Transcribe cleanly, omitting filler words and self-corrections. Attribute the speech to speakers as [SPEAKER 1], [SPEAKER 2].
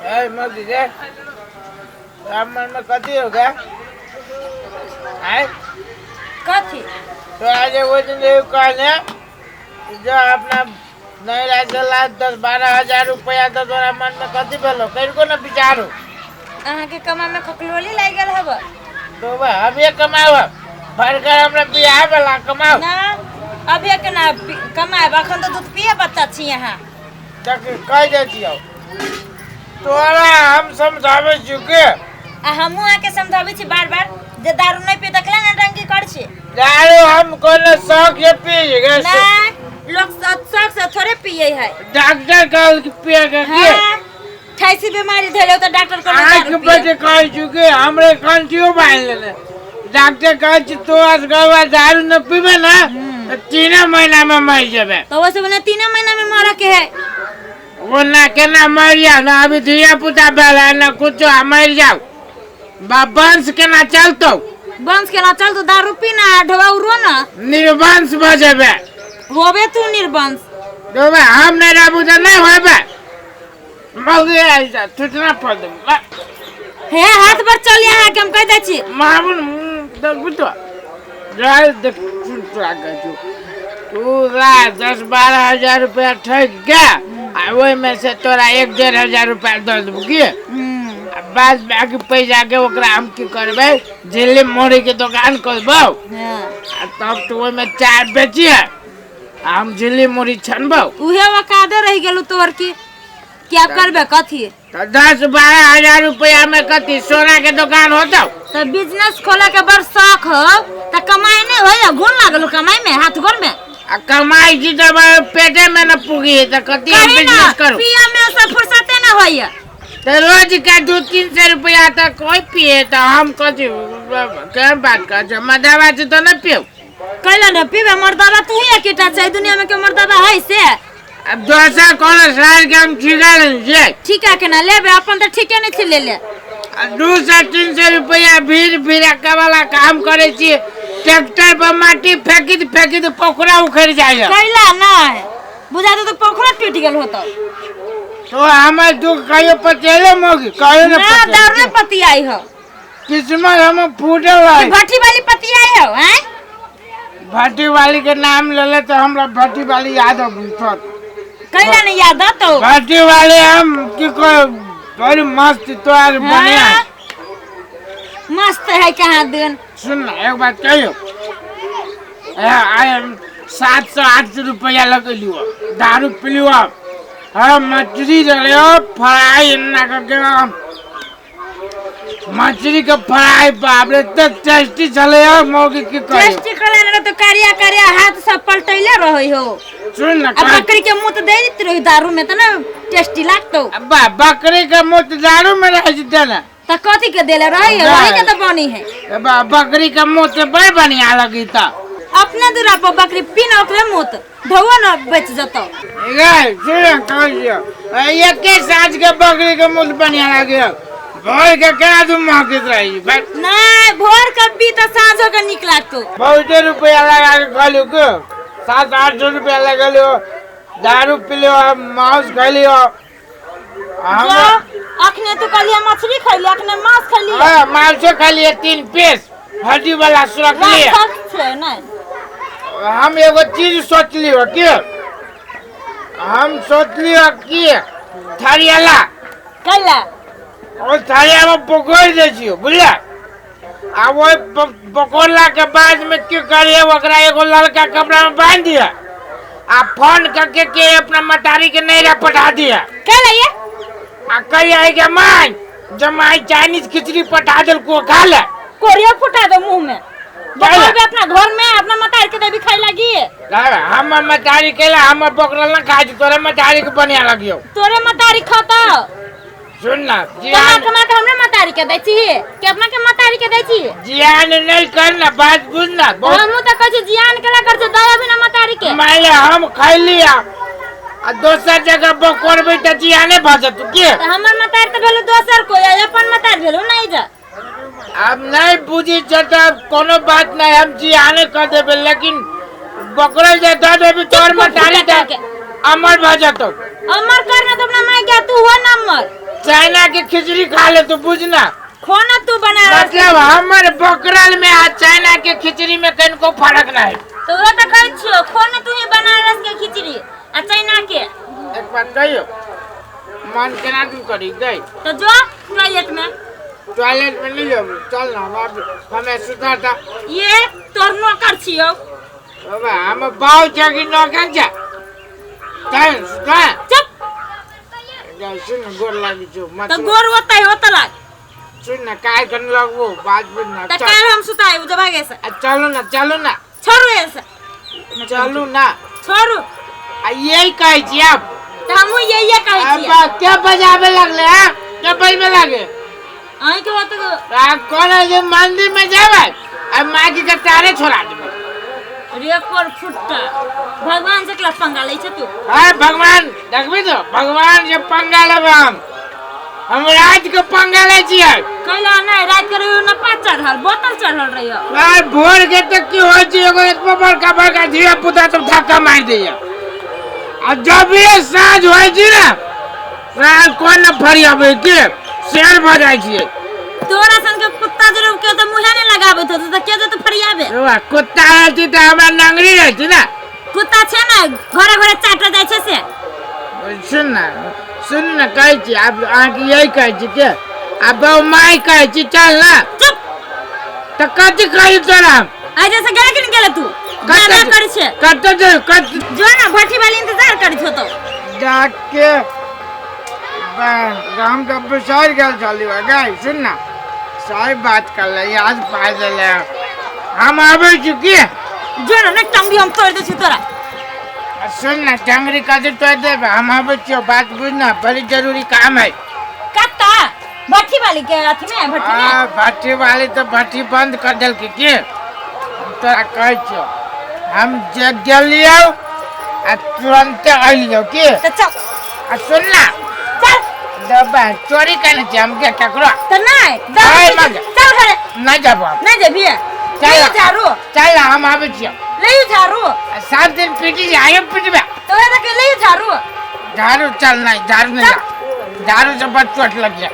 [SPEAKER 1] ए मत दीजिए ब्राह्मण में कथी हो गया है
[SPEAKER 2] कथी
[SPEAKER 1] तो आज वो दिन कहने जो अपना नहीं रहा 10-12 हज़ार रुपया तो तोरा मन में कथी भेलो कहीं को ना विचारो
[SPEAKER 2] अहाँ के कमा में खकलोली लाग गेल हब
[SPEAKER 1] तो अब ये कमाओ भरकर हमरा बियाह वाला कमाओ
[SPEAKER 2] ना अभी के ना कमाए अखन तो दूध पिए बच्चा छी यहाँ
[SPEAKER 1] तक कह दे दियो तोरा हम समझावे चुके
[SPEAKER 2] आ हमहू आके समझाबै छी बार-बार जे दारू नहीं पी तकला ना डंगी कर छी
[SPEAKER 1] दारू हम कोनो शौक से पिए गए
[SPEAKER 2] ना लोग शौक से थोड़े पिए है
[SPEAKER 1] डॉक्टर कहल कि पिए के
[SPEAKER 2] ठैसी बीमारी धरे तो डॉक्टर को
[SPEAKER 1] आँख बजे कह चुके हमरे कंटियो बांध लेने डॉक्टर कहे छी तो असगवा दारू न पीबे ना तो 3 महीना में मर जाबे
[SPEAKER 2] तो वैसे बने 3 महीना में मरा के है
[SPEAKER 1] वो ना केना मर जा ना अभी धिया पुता बेला ना कुछ मर जाओ वंश केना चलतो
[SPEAKER 2] वंश केना चलतो दारू पी ना ढवा उरो ना
[SPEAKER 1] निर्वंश बजेबे
[SPEAKER 2] होबे तू निर्वंश
[SPEAKER 1] तो हम नहीं रहबू तो नहीं होबे मौगे ऐसा टूटना पड़ दे
[SPEAKER 2] हे हाथ पर चल यहाँ के हम कह दे छी
[SPEAKER 1] मामून देखो जाय देख टूटा गयो पूरा 10-12 हज़ार रुपया ठग गया आ ओय में से तोरा 1-1.5 हज़ार रुपया दे देबू की बाद बाकी पैसा के ओकरा हम की करबे झिल्ली मोड़ी के दुकान खोलबो तब तो ओय में चाय बेचिए हम झिल्ली मोड़ी छनबो
[SPEAKER 2] उहे वकादे रह गेलु तोर की क्या करबे कथी
[SPEAKER 1] 10-12 हज़ार रुपया में कथी सोना के दुकान होता
[SPEAKER 2] तो बिजनेस खोले के बड़ शौक हो तो कमाई नहीं होय घुन लागलो कमाई में हाथ गोर में
[SPEAKER 1] आ कमाई जी तो पेटे में न पुगी तो कथी हम बिजनेस करू
[SPEAKER 2] पिया में से फुर्सते न होय
[SPEAKER 1] तो रोज का 200-300 रुपया तक कोई पिए तो हम कथी क्या बात कर मदावा से तो न पियो
[SPEAKER 2] कैला न पीबे मर्दावा तू ही एकेटा छै दुनिया में के मर्दावा है से
[SPEAKER 1] अब दोसर कोनो शहर के हम ठिका नहीं छे
[SPEAKER 2] ठिका के ना लेबे अपन तो ठीके नहीं थी ले ले
[SPEAKER 1] 200-300 रुपया भीड़ वाला काम करे छी ट्रैक्टर पर माटी फेंकी पोखरा उखड़ जाए
[SPEAKER 2] कैला नहीं बुझा तो पोखरा टूट गेल होतो
[SPEAKER 1] तो हमें दुख कहियो पचेले मोगी कहियो न
[SPEAKER 2] ना दारू पति आई हो
[SPEAKER 1] किस्मत हम फूटे वाली
[SPEAKER 2] भट्टी वाली पति आई हो हैं
[SPEAKER 1] भट्टी वाली के नाम ले ले तो हमरा भट्टी वाली याद हो
[SPEAKER 2] कैला नहीं याद तो
[SPEAKER 1] भट्टी वाले हम की को बड़ी मस्त तोर बढ़िया
[SPEAKER 2] मस्त है कहाँ दिन
[SPEAKER 1] सुन ना एक बात कहियो 700-800 रुपया लग लियो दारू पिलियो हम मछली रलियो फ्राई ना करके मछली के फ्राई बाप रे इतना टेस्टी चले हो मौगी की कहियो
[SPEAKER 2] टेस्टी करे ना तो करिया हाथ सब पलटैले रही हो
[SPEAKER 1] सुन ना
[SPEAKER 2] अब बकरी के मुंह तो दे देती रही दारू में तो ना टेस्टी लागतो
[SPEAKER 1] अब्बा बकरी के मुंह दारू में रह जते ना
[SPEAKER 2] तो कथी के देले रही है वही के तो बनी है
[SPEAKER 1] अब्बा बकरी के मुंह से बड़ बढ़िया लगी ता
[SPEAKER 2] अपने दूरा पर बकरी पीना ओकरे मुंह धोवा ना बेच जतो
[SPEAKER 1] गए सुन कहियो ये के साज के बकरी के मुंह बढ़िया लगे भोर के क्या तुम महकित रही
[SPEAKER 2] नहीं भोर के भी तो साँझो के निक लागतो
[SPEAKER 1] बहुत रुपया लगा के खलियो के 700-800 रुपया लगा लियो दारू पी लियो मांस खा लियो
[SPEAKER 2] अखने तो कलिया मछली खैली अखने मांस खैली
[SPEAKER 1] हां मांस खा लिए 3 पीस हड्डी वाला सुरख लिए
[SPEAKER 2] नहीं
[SPEAKER 1] हम एगो चीज सोच लियो के हम सोच लियो कि थरियाला
[SPEAKER 2] कैला
[SPEAKER 1] और थरिया में पकोड़ दे छियो बुझला आ वो पकोड़ला के बाद में की करिए ओकरा एगो लड़का कपड़ा में बांध दिया आ फोन करके के अपना मटारी के नैरा पठा दिया
[SPEAKER 2] कैला ये
[SPEAKER 1] आ कहिए के मां जमाई चाइनीज खिचड़ी पठा दल को खा ले
[SPEAKER 2] कोरिया फुटा दो मुंह में बताओगे अपना घर में अपना मटारी के देवी खाई लगी
[SPEAKER 1] हम मटारी केला हम पकड़ल ना खाई तोरे मटारी के बढ़िया लगियो
[SPEAKER 2] तोरे मटारी खाता
[SPEAKER 1] सुन ना
[SPEAKER 2] कमा के हमने मतारी के दै छी के अपना के मतारी के दै छी
[SPEAKER 1] जियान नहीं करना बात बुझना
[SPEAKER 2] हम तो कह जियान केला कर छ दया बिना मतारी के
[SPEAKER 1] माले हम खाई लिया आ दोसर जगह बकोरबे त जियाने भजत के
[SPEAKER 2] हमर मतारी त भेलो दोसर को अपन मतारी भेलो नहीं जा
[SPEAKER 1] अब नहीं बुझी जता कोनो बात नहीं हम जियाने कर देबे लेकिन बकरल जे द देबे तोर मतारी त अमर भजत
[SPEAKER 2] अमर करना तो अपना माई क्या तू हो नंबर
[SPEAKER 1] चाइना के खिचड़ी खा ले तू बुझना।
[SPEAKER 2] खोना तू बनारस
[SPEAKER 1] मतलब हमारे बकरल में आ चाइना के खिचड़ी में कहीं को फर्क नहीं।
[SPEAKER 2] तो वो तो कहै छियो खोना तू ही बनारस के खिचड़ी आ चाइना के।
[SPEAKER 1] एक बात कहियो मन केना तू करी गई
[SPEAKER 2] तो जो टॉयलेट में
[SPEAKER 1] नहीं जाओ चल ना बाप हमें सुधा था
[SPEAKER 2] ये तोर नौकर छियो।
[SPEAKER 1] बाबा हम बाव जागी नौकर जा चल सुधा
[SPEAKER 2] चुप।
[SPEAKER 1] सुन गोर लागी जो मत
[SPEAKER 2] तो गोर होता लाग
[SPEAKER 1] सुन ना काय करने लगो बात बुझना
[SPEAKER 2] तो काल हम सुताए जब आगे से
[SPEAKER 1] चलो ना
[SPEAKER 2] छोड़ू ऐसे
[SPEAKER 1] चलू ना
[SPEAKER 2] छोड़ू
[SPEAKER 1] आ यही कहै छी अब
[SPEAKER 2] तो हम ये कहै छी।
[SPEAKER 1] अब क्या बजावे लगले हैं क्या बजवे लगे
[SPEAKER 2] आई के बात
[SPEAKER 1] कौन है जो मंदिर में जावे अब मागी के तारे छोड़ा देबे
[SPEAKER 2] रे पर फुट्टा भगवान से क्लास पंगा ले छ तू।
[SPEAKER 1] हां भगवान देखबी तो भगवान जे पंगा लेबे हम रात के पंगा ले छियै
[SPEAKER 2] कैला नहीं रात के रहियो न पाँच चढ़ल बोतल चढ़ल रहियो
[SPEAKER 1] यार भोर के तक की हो छी एगो इतना बड़का धीरे पुता तो धक्का मार दिया आ जब ये साँझ होय छी ना साँझ कोन न फरियाबे के शेर भ जाय छी।
[SPEAKER 2] तोरा सन के कुत्ता जरूर के तो मुहे नहीं लगाबे तो के तो फरियाबे
[SPEAKER 1] वाह कुत्ता रहती तो हमरा नंगरी रहती ना।
[SPEAKER 2] कुत्ता छे ना घरे घरे चाटा जाय छे से
[SPEAKER 1] सुन ना कहै छी अब आके यही कहै छी के अब बहु माई कहै छी चल ना
[SPEAKER 2] चुप।
[SPEAKER 1] तो कथी कही तोरा
[SPEAKER 2] आज से गेले कि नहीं गेले तू गाना कर छे
[SPEAKER 1] कत
[SPEAKER 2] जो ना भट्टी वाली इंतजार करी छो तो
[SPEAKER 1] जाके गांव का प्रसार गल चली गई सुन ना सही बात कर ले आज पाए ले हम आवे चुकी
[SPEAKER 2] जो ना टंगड़ी हम तोड़ दे छी तोरा।
[SPEAKER 1] सुन ना टंगरी कथी तोड़ दे हम आवे छियो बात बुझना बड़ी जरूरी काम है।
[SPEAKER 2] कत्ता भट्टी वाली के अथी में भट्टी में
[SPEAKER 1] भट्टी वाली तो भट्टी बंद कर दिल के तोरा कहै छियो हम जे गेलियो आ तुरंत आइलियो के
[SPEAKER 2] तो चल
[SPEAKER 1] आ सुन ना
[SPEAKER 2] चल
[SPEAKER 1] दबा चोरी करने छी हम के ककरो
[SPEAKER 2] तो नहीं चल घरे
[SPEAKER 1] नहीं जाबो
[SPEAKER 2] नहीं जेबी
[SPEAKER 1] चल
[SPEAKER 2] झाड़ू
[SPEAKER 1] चल हम आवे छियो
[SPEAKER 2] ले झाड़ू
[SPEAKER 1] 7 दिन पीटी जाए पिटबे
[SPEAKER 2] तो ये तो ले झाड़ू
[SPEAKER 1] झाड़ू चल नहीं झाड़ू नहीं झाड़ू से बहुत चोट लग गया।